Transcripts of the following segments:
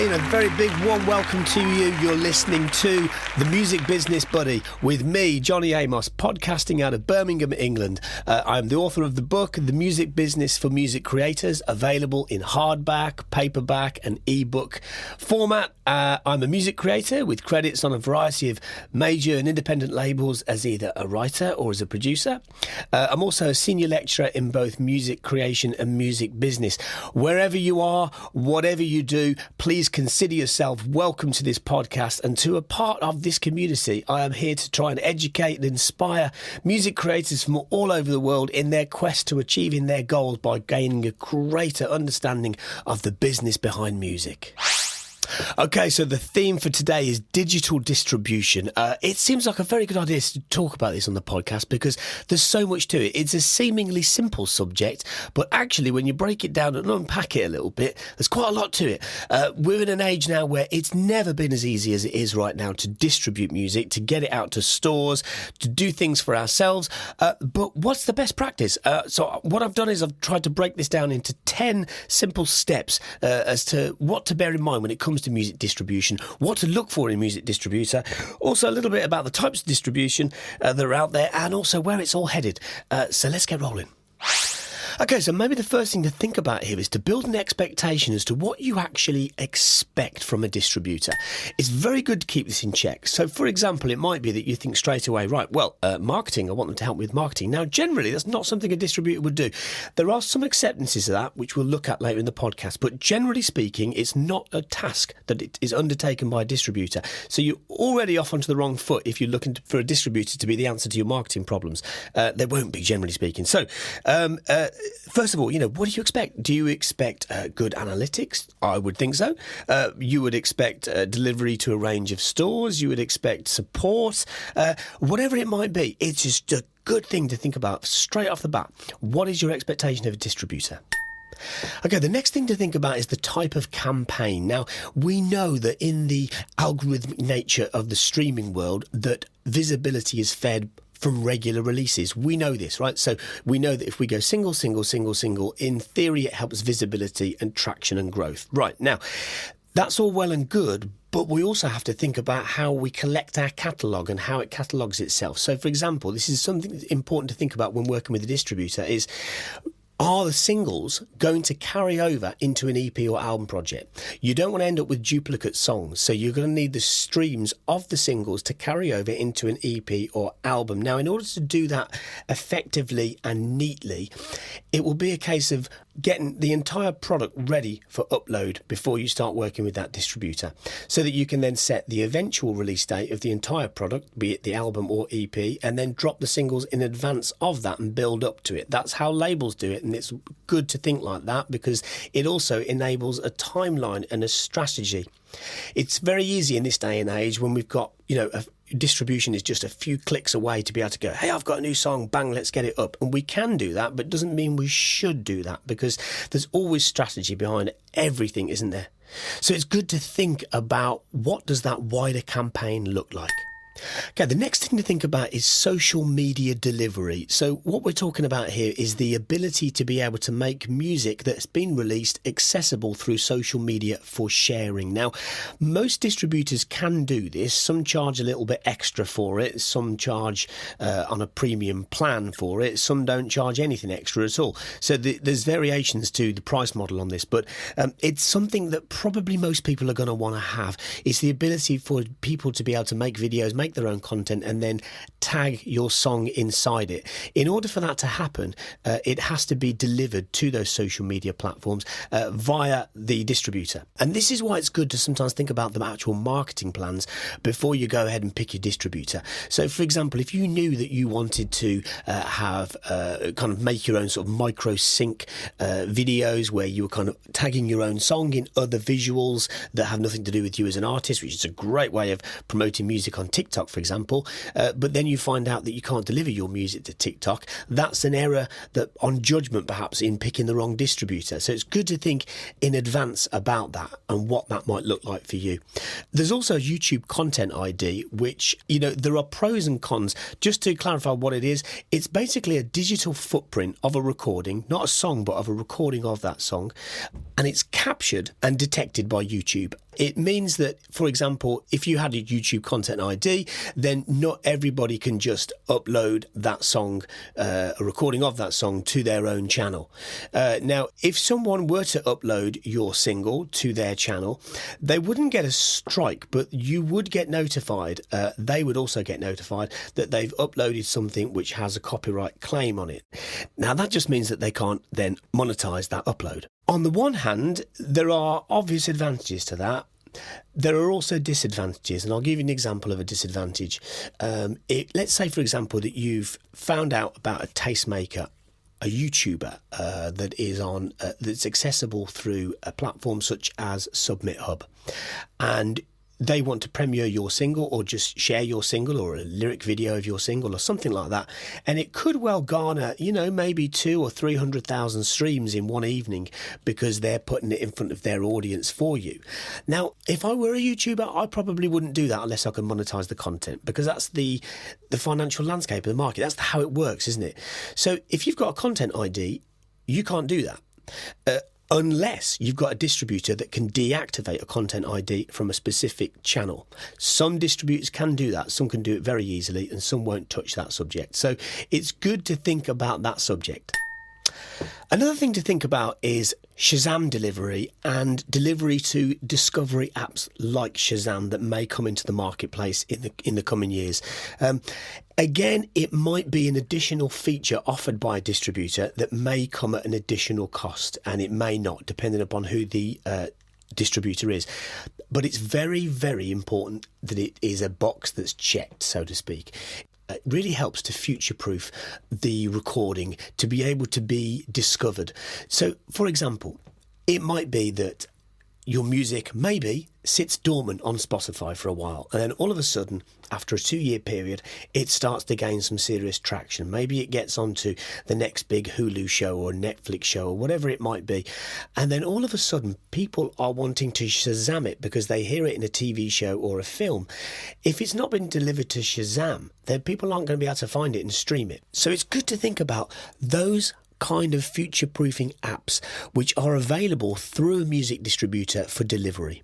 morning, a very big warm welcome to you. You're listening to The Music Business Buddy with me, Johnny Amos, podcasting out of Birmingham, England. I'm the author of the book, The Music Business for Music Creators, available in hardback, paperback and ebook format. I'm a music creator with credits on a variety of major and independent labels as either a writer or as a producer. I'm also a senior lecturer in both music creation and music business. Wherever you are, whatever you do, please consider yourself welcome to this podcast and to a part of this community. I am here to try and educate and inspire music creators from all over the world in their quest to achieving their goals by gaining a greater understanding of the business behind music. Okay, so the theme for today is digital distribution. It seems like a very good idea to talk about this on the podcast because there's so much to it. It's a seemingly simple subject, but actually when you break it down and unpack it a little bit, there's quite a lot to it. We're in an age now where it's never been as easy as it is right now to distribute music, to get it out to stores, to do things for ourselves. But what's the best practice? So what I've done is I've tried to break this down into 10 simple steps as to what to bear in mind when it comes to music distribution, what to look for in a music distributor, also a little bit about the types of distribution that are out there and also where it's all headed. So let's get rolling. Okay, so maybe the first thing to think about here is to build an expectation as to what you actually expect from a distributor. It's very good to keep this in check. So, for example, it might be that you think straight away, right, well, marketing, I want them to help me with marketing. Now, generally, that's not something a distributor would do. There are some acceptances to that, which we'll look at later in the podcast, but generally speaking, it's not a task that it is undertaken by a distributor. So you're already off onto the wrong foot if you're looking for a distributor to be the answer to your marketing problems. They won't be, generally speaking. So, first of all, what do you expect? Do you expect good analytics? I would think so. You would expect delivery to a range of stores. You would expect support. Whatever it might be, it's just a good thing to think about straight off the bat. What is your expectation of a distributor? Okay, the next thing to think about is the type of campaign. Now, we know that in the algorithmic nature of the streaming world that visibility is fed from regular releases. We know this, right? So we know that if we go single, in theory, it helps visibility and traction and growth. Right, now, that's all well and good, but we also have to think about how we collect our catalogue and how it catalogues itself. So, for example, this is something that's important to think about when working with a distributor is, are the singles going to carry over into an EP or album project? You don't want to end up with duplicate songs, so you're going to need the streams of the singles to carry over into an EP or album. Now, in order to do that effectively and neatly, it will be a case of getting the entire product ready for upload before you start working with that distributor, so that you can then set the eventual release date of the entire product, be it the album or EP, and then drop the singles in advance of that and build up to it. That's how labels do it, and it's good to think like that because it also enables a timeline and a strategy. It's very easy in this day and age when we've got, distribution is just a few clicks away to be able to go, hey, I've got a new song, bang, let's get it up. And we can do that, but it doesn't mean we should do that because there's always strategy behind everything, isn't there? So it's good to think about what does that wider campaign look like. Okay, the next thing to think about is social media delivery. So what we're talking about here is the ability to be able to make music that's been released accessible through social media for sharing. Now, most distributors can do this. Some charge a little bit extra for it. Some charge on a premium plan for it. Some don't charge anything extra at all. So there's variations to the price model on this, but it's something that probably most people are going to want to have. It's the ability for people to be able to make videos, make their own content and then tag your song inside it. In order for that to happen, it has to be delivered to those social media platforms via the distributor. And this is why it's good to sometimes think about the actual marketing plans before you go ahead and pick your distributor. So, for example, if you knew that you wanted to have kind of make your own sort of micro sync videos where you were kind of tagging your own song in other visuals that have nothing to do with you as an artist, which is a great way of promoting music on TikTok, for example, but then you find out that you can't deliver your music to TikTok. That's an error that on judgment perhaps in picking the wrong distributor. So it's good to think in advance about that and what that might look like for you. There's also YouTube Content ID, which, there are pros and cons. Just to clarify what it is, it's basically a digital footprint of a recording, not a song, but of a recording of that song, and it's captured and detected by YouTube. It means that, for example, if you had a YouTube content ID, then not everybody can just upload that song, a recording of that song, to their own channel. Now, if someone were to upload your single to their channel, they wouldn't get a strike, but you would get notified. They would also get notified that they've uploaded something which has a copyright claim on it. Now, that just means that they can't then monetize that upload. On the one hand, there are obvious advantages to that. There are also disadvantages, and I'll give you an example of a disadvantage. Let's say, for example, that you've found out about a tastemaker, a YouTuber that is on that's accessible through a platform such as Submit Hub, and they want to premiere your single or just share your single or a lyric video of your single or something like that. And it could well garner, maybe 200,000 or 300,000 streams in one evening because they're putting it in front of their audience for you. Now, if I were a YouTuber, I probably wouldn't do that unless I could monetize the content, because that's the financial landscape of the market. That's how it works, isn't it? So if you've got a content ID, you can't do that. Unless you've got a distributor that can deactivate a content ID from a specific channel. Some distributors can do that, some can do it very easily, and some won't touch that subject. So it's good to think about that subject. Another thing to think about is Shazam delivery and delivery to discovery apps like Shazam that may come into the marketplace in the coming years. Again, it might be an additional feature offered by a distributor that may come at an additional cost, and it may not, depending upon who the distributor is. But it's very, very important that it is a box that's checked, so to speak. It really helps to future-proof the recording to be able to be discovered. So, for example, it might be that your music maybe sits dormant on Spotify for a while, and then all of a sudden, after a 2-year period, it starts to gain some serious traction. Maybe it gets onto the next big Hulu show or Netflix show or whatever it might be, and then all of a sudden people are wanting to Shazam it because they hear it in a TV show or a film. If it's not been delivered to Shazam, then people aren't going to be able to find it and stream it. So it's good to think about those kind of future-proofing apps which are available through a music distributor for delivery.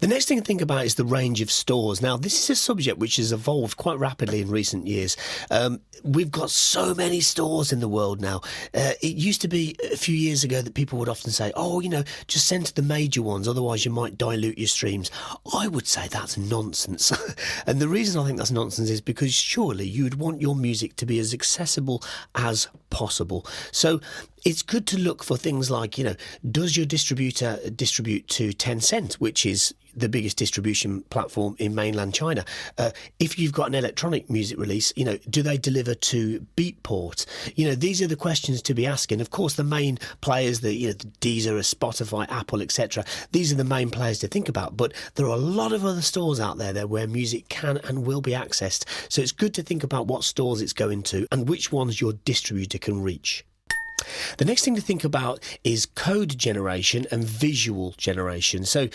The next thing to think about is the range of stores. Now, this is a subject which has evolved quite rapidly in recent years. We've got so many stores in the world now. It used to be a few years ago that people would often say, just send to the major ones, otherwise you might dilute your streams. I would say that's nonsense. And the reason I think that's nonsense is because surely you would want your music to be as accessible as possible. So it's good to look for things like, does your distributor distribute to Tencent, which is the biggest distribution platform in mainland China? If you've got an electronic music release, do they deliver to Beatport? These are the questions to be asking. Of course, the main players, the Deezer, Spotify, Apple, etc. These are the main players to think about. But there are a lot of other stores out there where music can and will be accessed. So it's good to think about what stores it's going to and which ones your distributor can reach. The next thing to think about is code generation and visual generation. So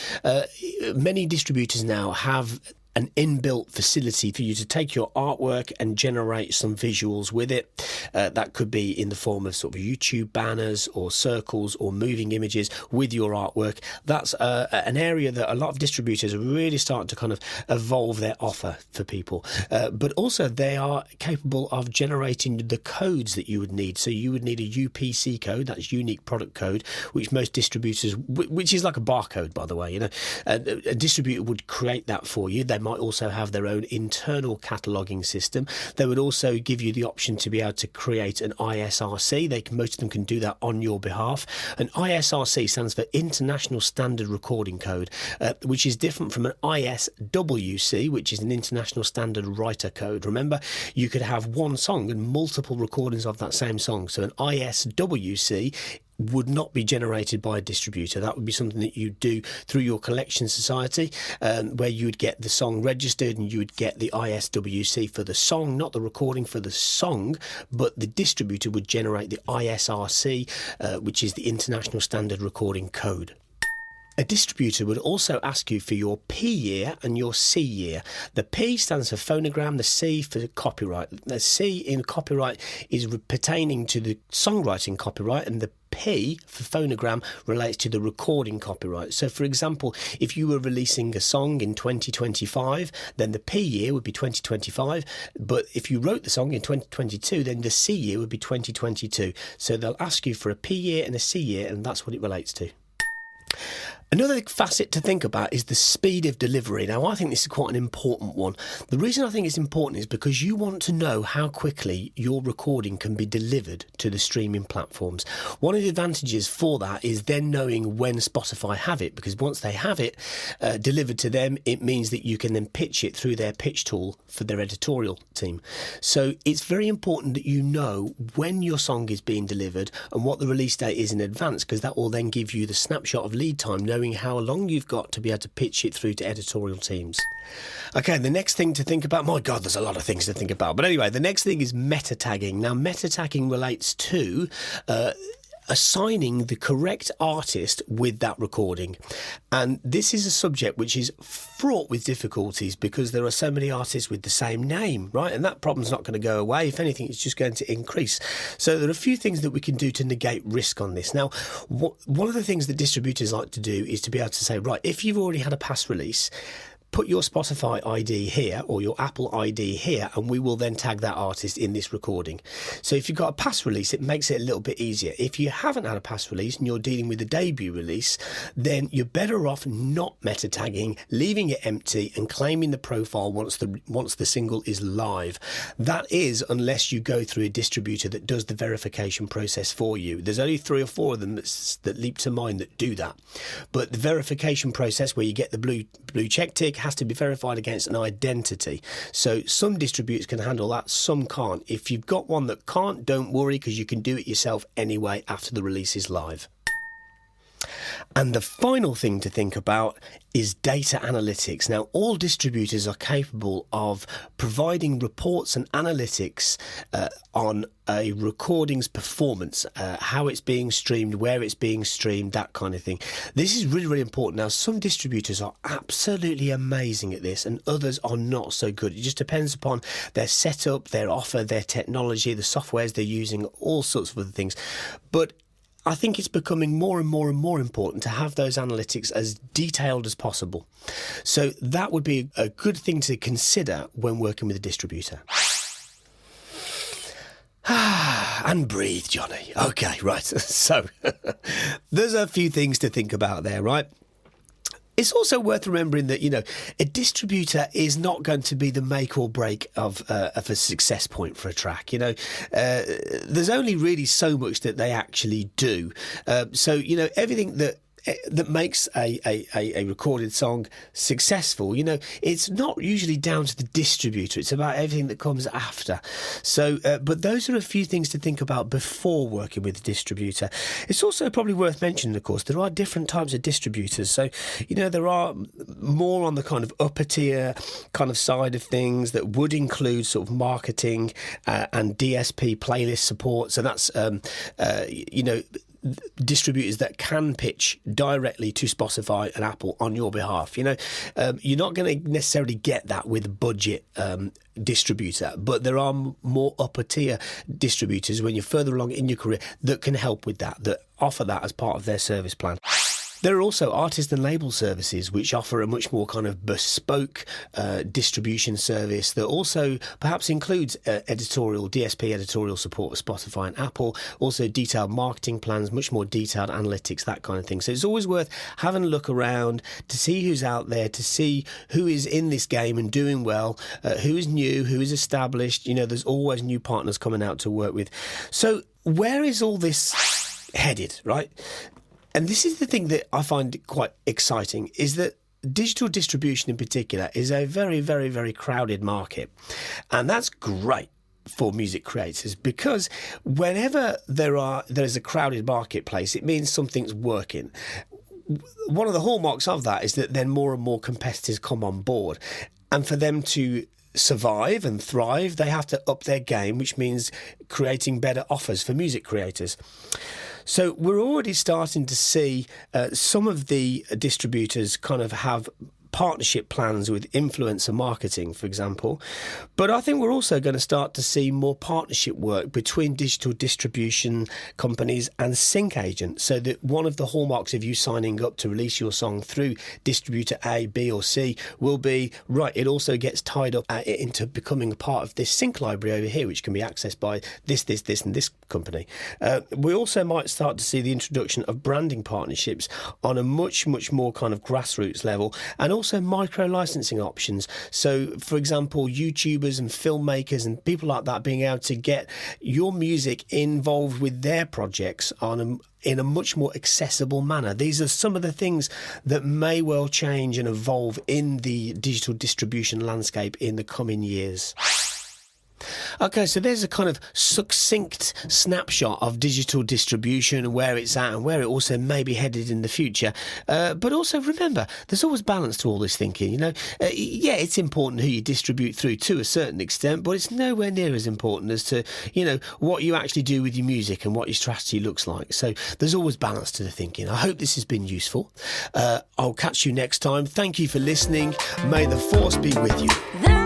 many distributors now have an inbuilt facility for you to take your artwork and generate some visuals with it. That could be in the form of sort of YouTube banners or circles or moving images with your artwork. That's an area that a lot of distributors are really starting to kind of evolve their offer for people. But also they are capable of generating the codes that you would need. So you would need a UPC code, that's unique product code, which most distributors, which is like a barcode, by the way, a distributor would create that for you. They might also have their own internal cataloging system. They would also give you the option to be able to create an ISRC. Most of them can do that on your behalf. An ISRC stands for International Standard Recording Code, which is different from an ISWC, which is an International Standard Writer Code. Remember, you could have one song and multiple recordings of that same song. So an ISWC would not be generated by a distributor. That would be something that you do through your collection society, where you would get the song registered and you would get the ISWC for the song, not the recording for the song, but the distributor would generate the ISRC, which is the International Standard Recording Code. A distributor would also ask you for your P year and your C year. The P stands for phonogram, the C for copyright. The C in copyright is pertaining to the songwriting copyright, and the P for phonogram relates to the recording copyright. So, for example, if you were releasing a song in 2025, then the P year would be 2025. But if you wrote the song in 2022, then the C year would be 2022. So they'll ask you for a P year and a C year, and that's what it relates to. Another facet to think about is the speed of delivery. Now, I think this is quite an important one. The reason I think it's important is because you want to know how quickly your recording can be delivered to the streaming platforms. One of the advantages for that is then knowing when Spotify have it, because once they have it delivered to them, it means that you can then pitch it through their pitch tool for their editorial team. So it's very important that you know when your song is being delivered and what the release date is in advance, because that will then give you the snapshot of lead time, knowing how long you've got to be able to pitch it through to editorial teams. Okay, the next thing to think about, my God, there's a lot of things to think about. But anyway, the next thing is meta tagging. Now, meta tagging relates to assigning the correct artist with that recording. And this is a subject which is fraught with difficulties because there are so many artists with the same name, right? And that problem's not going to go away. If anything, it's just going to increase. So there are a few things that we can do to negate risk on this. Now, one of the things that distributors like to do is to be able to say, right, if you've already had a past release, put your Spotify ID here or your Apple ID here, and we will then tag that artist in this recording. So if you've got a past release, it makes it a little bit easier. If you haven't had a past release and you're dealing with a debut release, then you're better off not meta tagging, leaving it empty and claiming the profile once the single is live. That is, unless you go through a distributor that does the verification process for you. There's only 3 or 4 of them that leap to mind that do that. But the verification process where you get the blue check tick has to be verified against an identity. So some distributors can handle that, some can't. If you've got one that can't, don't worry, because you can do it yourself anyway after the release is live. And the final thing to think about is data analytics. Now, all distributors are capable of providing reports and analytics on a recording's performance, how it's being streamed, where it's being streamed, that kind of thing. This is really, really important. Now, some distributors are absolutely amazing at this and others are not so good. It just depends upon their setup, their offer, their technology, the softwares they're using, all sorts of other things. But I think it's becoming more and more and more important to have those analytics as detailed as possible. So that would be a good thing to consider when working with a distributor. And breathe, Johnny. Okay, right. So there's a few things to think about there, right? It's also worth remembering that, a distributor is not going to be the make or break of a success point for a track. There's only really so much that they actually do. So, everything that makes a recorded song successful, it's not usually down to the distributor. It's about everything that comes after. So, but those are a few things to think about before working with a distributor. It's also probably worth mentioning, of course, there are different types of distributors. So, there are more on the kind of upper tier kind of side of things that would include sort of marketing and DSP playlist support. So that's, distributors that can pitch directly to Spotify and Apple on your behalf. You're not going to necessarily get that with a budget distributor, but there are more upper tier distributors when you're further along in your career that can help with that offer that as part of their service plan. There are also artist and label services which offer a much more kind of bespoke distribution service that also perhaps includes editorial, DSP editorial support for Spotify and Apple, also detailed marketing plans, much more detailed analytics, that kind of thing. So it's always worth having a look around to see who's out there, to see who is in this game and doing well, who is new, who is established. There's always new partners coming out to work with. So where is all this headed, right? And this is the thing that I find quite exciting, is that digital distribution in particular is a very, very, very crowded market. And that's great for music creators, because whenever there's a crowded marketplace, it means something's working. One of the hallmarks of that is that then more and more competitors come on board. And for them to survive and thrive, they have to up their game, which means creating better offers for music creators. So we're already starting to see some of the distributors kind of have partnership plans with influencer marketing, for example. But I think we're also going to start to see more partnership work between digital distribution companies and sync agents, so that one of the hallmarks of you signing up to release your song through distributor A, B or C will be, right, it also gets tied up into becoming a part of this sync library over here, which can be accessed by this and this company. We also might start to see the introduction of branding partnerships on a much more kind of grassroots level, and also micro licensing options. So, for example, YouTubers and filmmakers and people like that being able to get your music involved with their projects in a much more accessible manner. These are some of the things that may well change and evolve in the digital distribution landscape in the coming years. Okay, so there's a kind of succinct snapshot of digital distribution, where it's at and where it also may be headed in the future. But also remember, there's always balance to all this thinking. Yeah, it's important who you distribute through to a certain extent, but it's nowhere near as important as to, what you actually do with your music and what your strategy looks like. So there's always balance to the thinking. I hope this has been useful. I'll catch you next time. Thank you for listening. May the force be with you.